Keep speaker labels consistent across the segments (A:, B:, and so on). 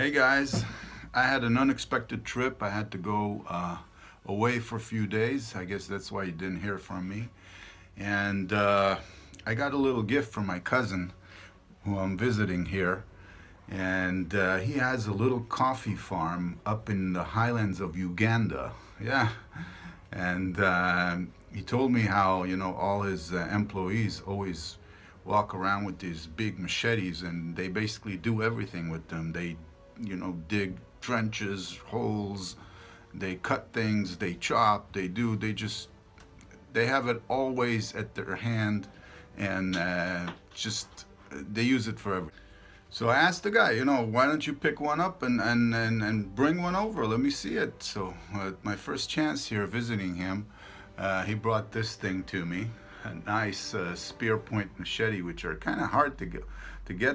A: Hey guys, I had an unexpected trip. I had to go away for a few days. I guess that's why you didn't hear from me. And I got a little gift from my cousin who I'm visiting here. And he has a little coffee farm up in the highlands of Uganda. Yeah. And he told me how, all his employees always walk around with these big machetes and they basically do everything with them. They dig trenches, holes, they cut things, they chop, they have it always at their hand, and they use it for everything. So I asked the guy, why don't you pick one up and bring one over? Let me see it. So my first chance here visiting him, he brought this thing to me, a nice spear point machete, which are kind of hard to get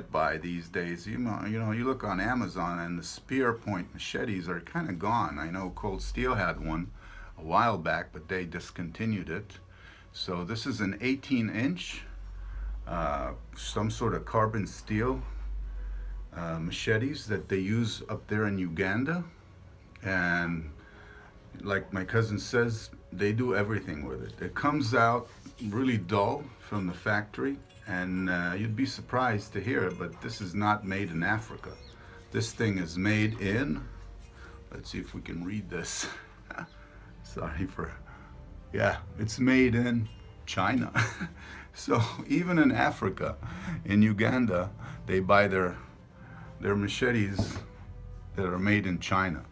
A: by these days. You look on Amazon and the spear point machetes are kind of gone. I know Cold Steel had one a while back, but they discontinued it. So this is an 18-inch, some sort of carbon steel machetes that they use up there in Uganda. And like my cousin says, they do everything with it. It comes out really dull from the factory, and you'd be surprised to hear it, but this is not made in Africa. This thing is made in, let's see if we can read this. Yeah, it's made in China. So even in Africa, in Uganda, they buy their machetes that are made in China.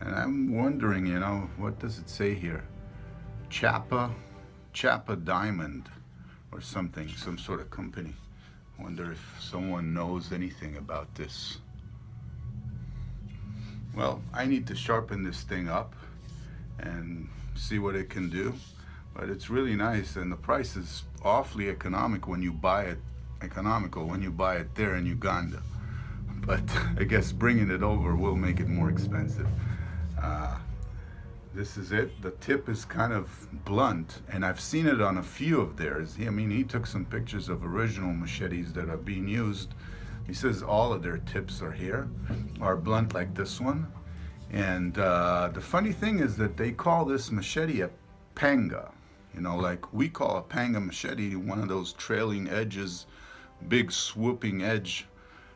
A: And I'm wondering, what does it say here? Chapa Diamond or something, some sort of company. I wonder if someone knows anything about this. Well, I need to sharpen this thing up and see what it can do. But it's really nice, and the price is awfully economical when you buy it there in Uganda. But I guess bringing it over will make it more expensive. This is it. The tip is kind of blunt, and I've seen it on a few of theirs. He took some pictures of original machetes that are being used. He says all of their tips are blunt like this one. And the funny thing is that they call this machete a panga. Like we call a panga machete one of those trailing edges, big swooping edge,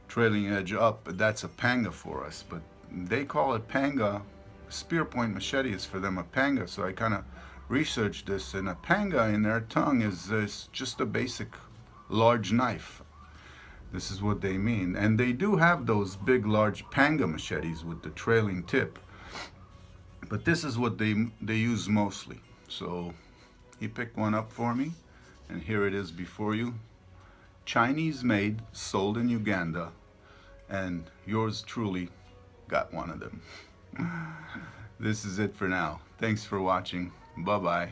A: trailing edge up. But that's a panga for us. But they call it panga. Spear point machete is for them a panga. So I kind of researched this, and a panga in their tongue is just a basic large knife. This is what they mean. And they do have those big large panga machetes with the trailing tip, but this is what they use mostly. So he picked one up for me, and here it is before you. Chinese made, sold in Uganda, and yours truly got one of them. This is it for now. Thanks for watching. Bye-bye.